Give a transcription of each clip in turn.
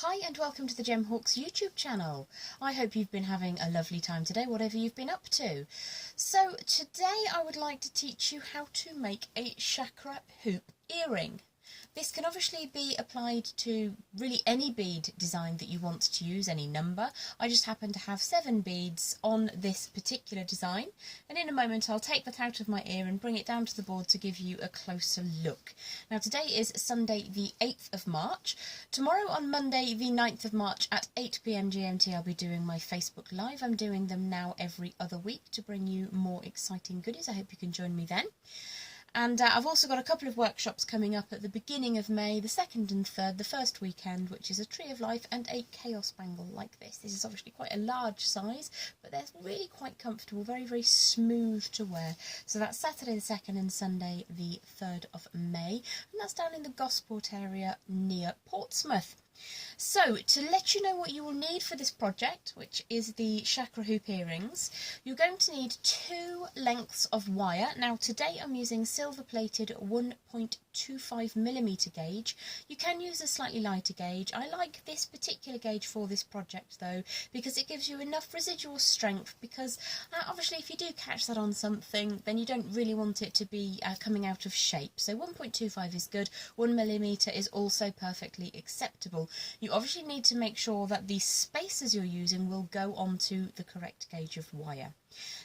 Hi and welcome to the Gemhawks YouTube channel. I hope you've been having a lovely time today, whatever you've been up to. So today I would like to teach you how to make a chakra hoop earring. This can obviously be applied to really any bead design that you want to use, any number. I just happen to have 7 beads on this particular design, and in a moment I'll take that out of my ear and bring it down to the board to give you a closer look. Now today is Sunday the 8th of March. Tomorrow on Monday the 9th of March at 8 PM GMT I'll be doing my Facebook Live. I'm doing them now every other week to bring you more exciting goodies. I hope you can join me then. And I've also got a couple of workshops coming up at the beginning of May, the 2nd and 3rd, the first weekend, which is a Tree of Life and a chaos bangle like this. This is obviously quite a large size, but they're really quite comfortable, very, very smooth to wear. So that's Saturday the 2nd and Sunday the 3rd of May, and that's down in the Gosport area near Portsmouth. So, to let you know what you will need for this project, which is the chakra hoop earrings, you're going to need 2 lengths of wire. Now today I'm using silver plated 1.25mm gauge. You can use a slightly lighter gauge. I like this particular gauge for this project though, because it gives you enough residual strength, because obviously if you do catch that on something, then you don't really want it to be coming out of shape. So 1.25 is good, 1mm is also perfectly acceptable. You obviously need to make sure that the spacers you're using will go onto the correct gauge of wire.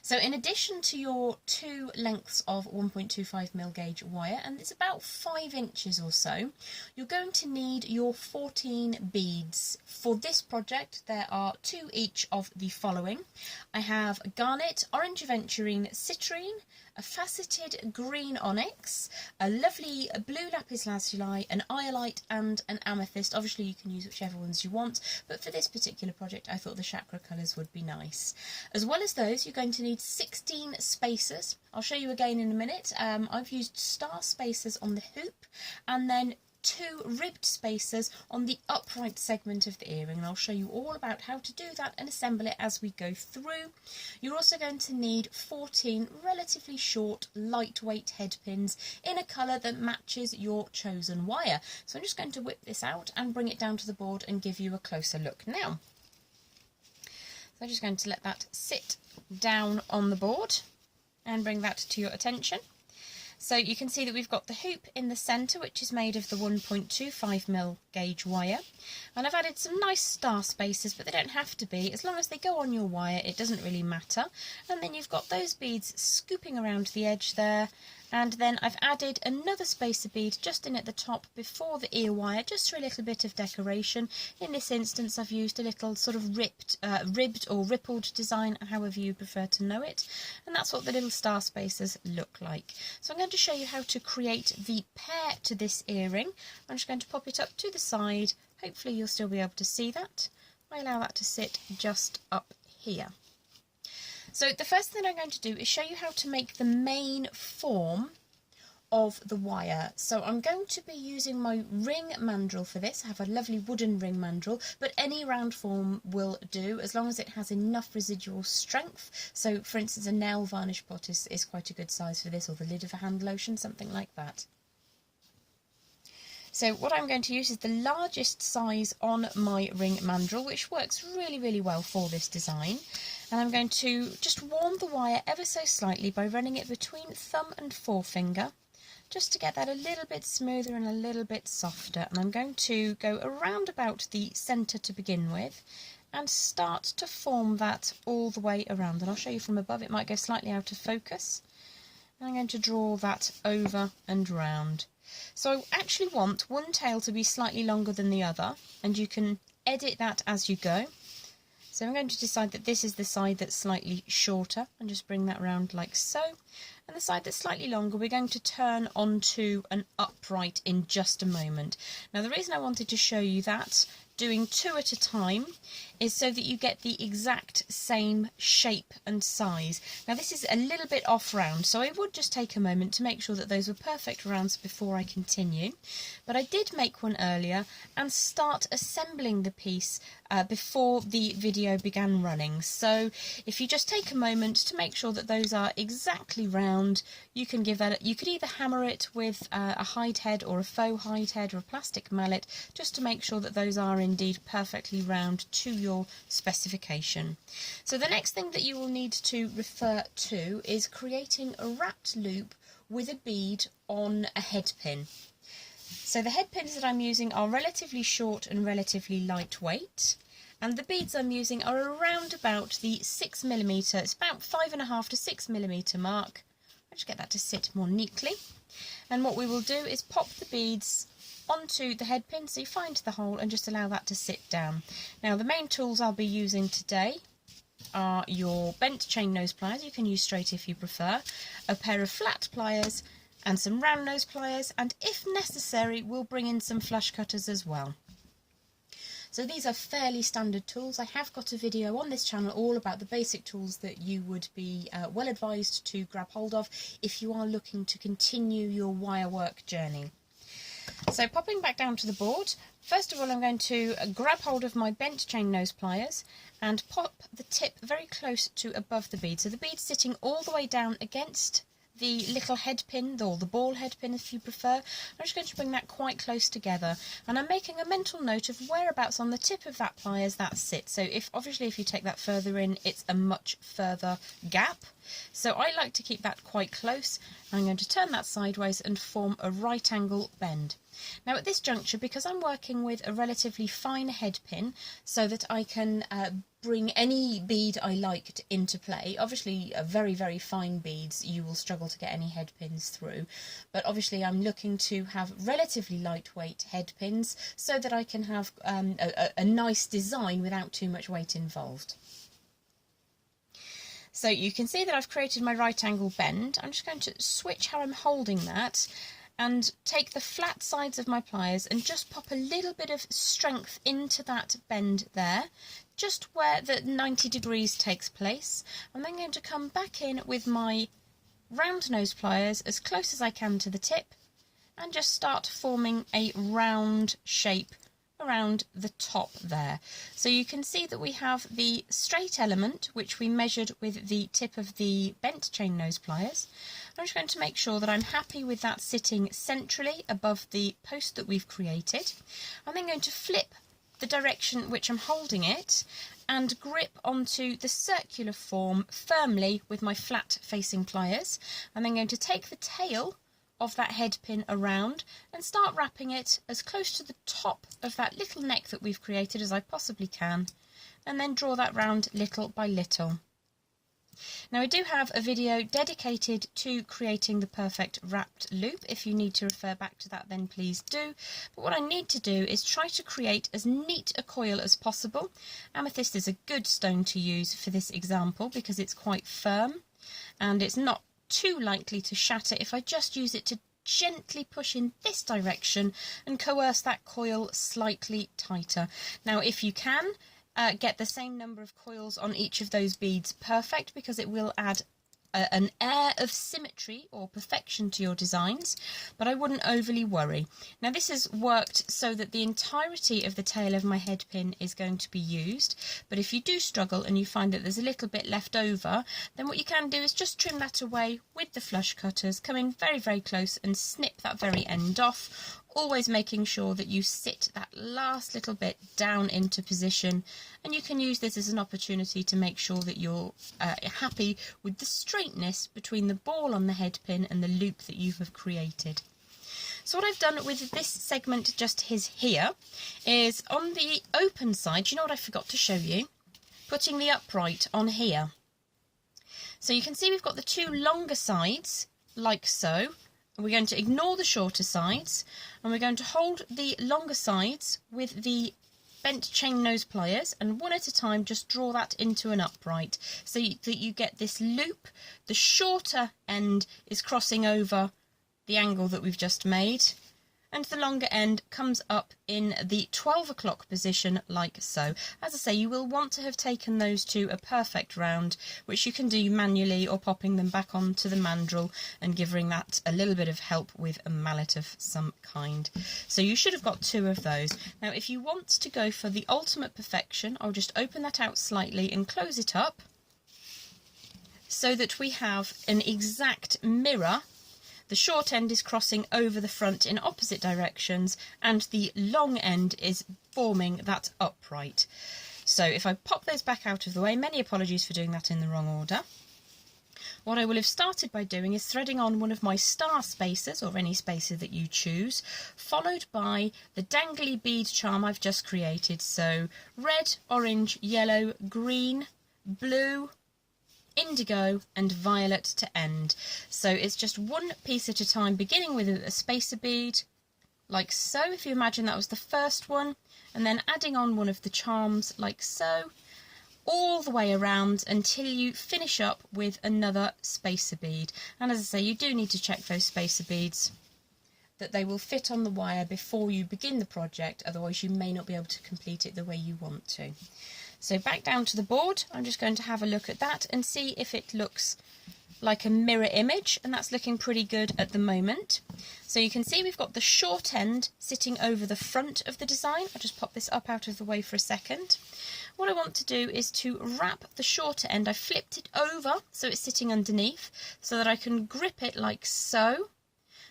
So in addition to your 2 lengths of 1.25mm gauge wire, and it's about 5 inches or so, you're going to need your 14 beads. For this project there are 2 each of the following. I have garnet, orange aventurine, citrine, a faceted green onyx, a lovely blue lapis lazuli, an iolite and an amethyst. Obviously you can use whichever ones you want, but for this particular project I thought the chakra colours would be nice. As well as those, you're going to need 16 spacers. I'll show you again in a minute. I've used star spacers on the hoop, and then 2 ribbed spacers on the upright segment of the earring, and I'll show you all about how to do that and assemble it as we go through. You're also going to need 14 relatively short, lightweight headpins in a colour that matches your chosen wire. So I'm just going to whip this out and bring it down to the board and give you a closer look now. So I'm just going to let that sit down on the board and bring that to your attention. So you can see that we've got the hoop in the centre, which is made of the 1.25mm gauge wire, and I've added some nice star spacers, but they don't have to be. As long as they go on your wire, it doesn't really matter. And then you've got those beads scooping around the edge there, and then I've added another spacer bead just in at the top before the ear wire, just for a little bit of decoration. In this instance I've used a little sort of ribbed or rippled design, however you prefer to know it, and that's what the little star spacers look like. So I'm going to show you how to create the pair to this earring. I'm just going to pop it up to the side. Hopefully you'll still be able to see that. I allow that to sit just up here. So the first thing I'm going to do is show you how to make the main form of the wire. So I'm going to be using my ring mandrel for this. I have a lovely wooden ring mandrel, but any round form will do as long as it has enough residual strength. So for instance a nail varnish pot is quite a good size for this, or the lid of a hand lotion, something like that. So what I'm going to use is the largest size on my ring mandrel, which works really, really well for this design. And I'm going to just warm the wire ever so slightly by running it between thumb and forefinger, just to get that a little bit smoother and a little bit softer. And I'm going to go around about the centre to begin with and start to form that all the way around. And I'll show you from above, it might go slightly out of focus. And I'm going to draw that over and round. So I actually want one tail to be slightly longer than the other, and you can edit that as you go. So I'm going to decide that this is the side that's slightly shorter and just bring that round like so. And the side that's slightly longer we're going to turn onto an upright in just a moment. Now the reason I wanted to show you that, doing 2 at a time, is so that you get the exact same shape and size. Now this is a little bit off round, so I would just take a moment to make sure that those were perfect rounds before I continue. But I did make one earlier and start assembling the piece before the video began running. So if you just take a moment to make sure that those are exactly round, you can give that, you could either hammer it with a hide head or a faux hide head or a plastic mallet, just to make sure that those are indeed perfectly round to your specification. So the next thing that you will need to refer to is creating a wrapped loop with a bead on a head pin. So the head pins that I'm using are relatively short and relatively lightweight, and the beads I'm using are around about the 6mm, it's about 5.5 to 6mm mark. I'll just get that to sit more neatly. And what we will do is pop the beads onto the head pin, so you find the hole and just allow that to sit down. Now the main tools I'll be using today are your bent chain nose pliers, you can use straight if you prefer, a pair of flat pliers and some round nose pliers, and if necessary we'll bring in some flush cutters as well. So these are fairly standard tools. I have got a video on this channel all about the basic tools that you would be well advised to grab hold of if you are looking to continue your wire work journey. So popping back down to the board, first of all I'm going to grab hold of my bent chain nose pliers and pop the tip very close to above the bead. So the bead sitting all the way down against the little head pin, or the ball head pin if you prefer. I'm just going to bring that quite close together, and I'm making a mental note of whereabouts on the tip of that pliers that sits. So obviously if you take that further in, it's a much further gap. So I like to keep that quite close. I'm going to turn that sideways and form a right angle bend. Now at this juncture, because I'm working with a relatively fine head pin so that I can bring any bead I liked into play. Obviously very, very fine beads you will struggle to get any head pins through, but obviously I'm looking to have relatively lightweight head pins so that I can have a nice design without too much weight involved. So you can see that I've created my right angle bend. I'm just going to switch how I'm holding that and take the flat sides of my pliers and just pop a little bit of strength into that bend there, just where the 90 degrees takes place. I'm then going to come back in with my round nose pliers as close as I can to the tip and just start forming a round shape around the top there. So you can see that we have the straight element which we measured with the tip of the bent chain nose pliers. I'm just going to make sure that I'm happy with that sitting centrally above the post that we've created. I'm then going to flip the direction which I'm holding it and grip onto the circular form firmly with my flat facing pliers. I'm then going to take the tail of that head pin around and start wrapping it as close to the top of that little neck that we've created as I possibly can, and then draw that round little by little. Now I do have a video dedicated to creating the perfect wrapped loop. If you need to refer back to that, then please do. But what I need to do is try to create as neat a coil as possible. Amethyst is a good stone to use for this example because it's quite firm and it's not too likely to shatter if I just use it to gently push in this direction and coerce that coil slightly tighter. Now if you can get the same number of coils on each of those beads, perfect, because it will add an air of symmetry or perfection to your designs, but I wouldn't overly worry. Now this has worked so that the entirety of the tail of my head pin is going to be used, but if you do struggle and you find that there's a little bit left over, then what you can do is just trim that away with the flush cutters, come in very, very close and snip that very end off, always making sure that you sit that last little bit down into position, and you can use this as an opportunity to make sure that you're happy with the straightness between the ball on the head pin and the loop that you have created. So what I've done with this segment just here is on the open side, you know what I forgot to show you? Putting the upright on here. So you can see we've got the two longer sides like so. We're going to ignore the shorter sides and we're going to hold the longer sides with the bent chain nose pliers and one at a time just draw that into an upright so that you get this loop. The shorter end is crossing over the angle that we've just made, and the longer end comes up in the 12 o'clock position like so. As I say, you will want to have taken those to a perfect round, which you can do manually or popping them back onto the mandrel and giving that a little bit of help with a mallet of some kind. So you should have got 2 of those. Now if you want to go for the ultimate perfection, I'll just open that out slightly and close it up so that we have an exact mirror. The short end is crossing over the front in opposite directions and the long end is forming that upright. So if I pop those back out of the way, many apologies for doing that in the wrong order. What I will have started by doing is threading on one of my star spacers, or any spacer that you choose, followed by the dangly bead charm I've just created. So red, orange, yellow, green, blue, indigo and violet to end. So it's just one piece at a time, beginning with a spacer bead like so, if you imagine that was the first one, and then adding on one of the charms like so, all the way around until you finish up with another spacer bead. And as I say, you do need to check those spacer beads that they will fit on the wire before you begin the project, otherwise you may not be able to complete it the way you want to. So back down to the board, I'm just going to have a look at that and see if it looks like a mirror image, and that's looking pretty good at the moment. So you can see we've got the short end sitting over the front of the design. I'll just pop this up out of the way for a second. What I want to do is to wrap the shorter end. I flipped it over so it's sitting underneath so that I can grip it like so.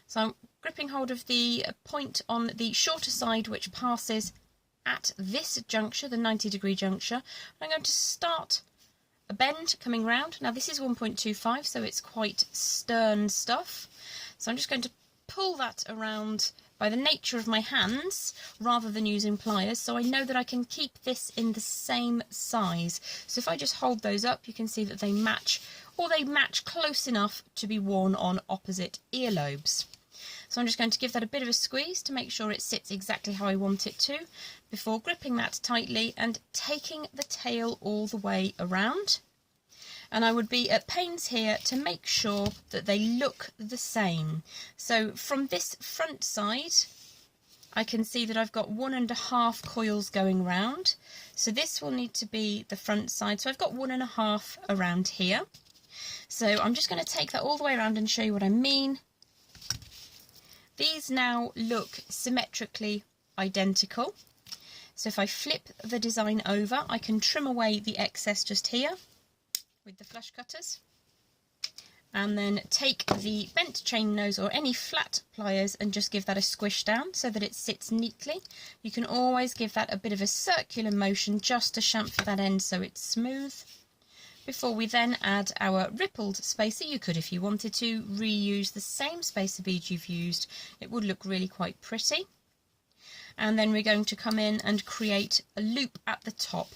So I'm gripping hold of the point on the shorter side which passes at this juncture, the 90-degree juncture. I'm going to start a bend coming round. Now this is 1.25, so it's quite stern stuff. So I'm just going to pull that around by the nature of my hands rather than using pliers, so I know that I can keep this in the same size. So if I just hold those up, you can see that they match, or they match close enough to be worn on opposite earlobes. So I'm just going to give that a bit of a squeeze to make sure it sits exactly how I want it to, before gripping that tightly and taking the tail all the way around. And I would be at pains here to make sure that they look the same. So from this front side, I can see that I've got 1.5 coils going round. So this will need to be the front side. So I've got 1.5 around here. So I'm just going to take that all the way around and show you what I mean. These now look symmetrically identical. So if I flip the design over, I can trim away the excess just here with the flush cutters, and then take the bent chain nose or any flat pliers and just give that a squish down so that it sits neatly. You can always give that a bit of a circular motion just to chamfer that end so it's smooth. Before we then add our rippled spacer, you could, if you wanted to, reuse the same spacer bead you've used. It would look really quite pretty. And then we're going to come in and create a loop at the top.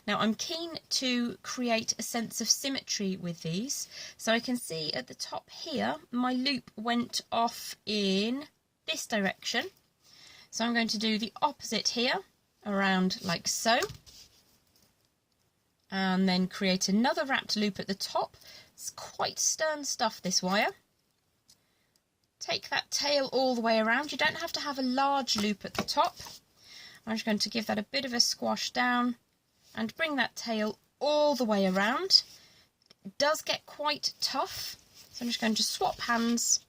Now I'm keen to create a sense of symmetry with these. So I can see at the top here, my loop went off in this direction. So I'm going to do the opposite here, around like so. And then create another wrapped loop at the top. It's quite stern stuff, this wire. Take that tail all the way around. You don't have to have a large loop at the top. I'm just going to give that a bit of a squash down and bring that tail all the way around. It does get quite tough, so I'm just going to swap hands,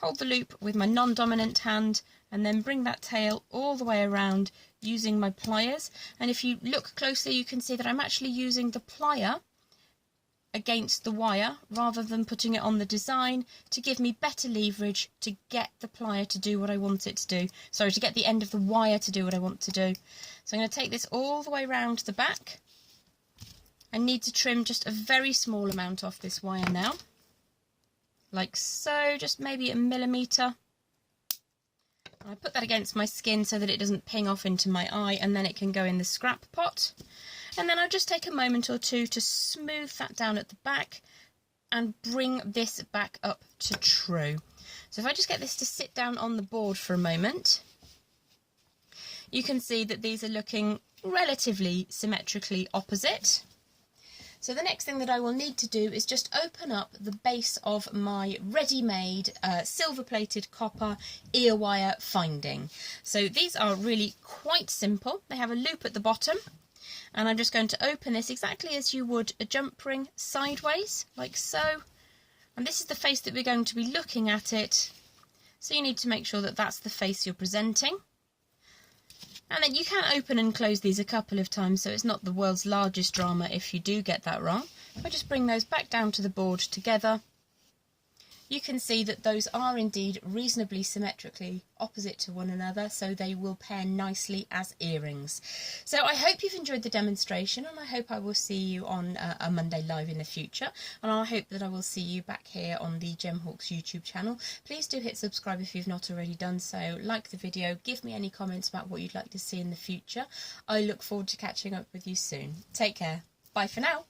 hold the loop with my non-dominant hand, and then bring that tail all the way around using my pliers. And if you look closely, you can see that I'm actually using the plier against the wire rather than putting it on the design to give me better leverage to get the plier to do what I want it to do. Sorry, to get the end of the wire to do what I want to do. So I'm going to take this all the way around the back. I need to trim just a very small amount off this wire now, like so, just maybe 1 millimetre. I put that against my skin so that it doesn't ping off into my eye, and then it can go in the scrap pot. And then I'll just take a moment or two to smooth that down at the back and bring this back up to true. So if I just get this to sit down on the board for a moment, you can see that these are looking relatively symmetrically opposite. So the next thing that I will need to do is just open up the base of my ready-made silver-plated copper ear wire finding. So these are really quite simple. They have a loop at the bottom, and I'm just going to open this exactly as you would a jump ring, sideways, like so. And this is the face that we're going to be looking at it. So you need to make sure that that's the face you're presenting. And then you can open and close these a couple of times, so it's not the world's largest drama if you do get that wrong. If I just bring those back down to the board together, you can see that those are indeed reasonably symmetrically opposite to one another, so they will pair nicely as earrings. So I hope you've enjoyed the demonstration, and I hope I will see you on a Monday live in the future, and I hope that I will see you back here on the Gemhawks YouTube channel. Please do hit subscribe if you've not already done so, like the video, give me any comments about what you'd like to see in the future. I look forward to catching up with you soon. Take care. Bye for now.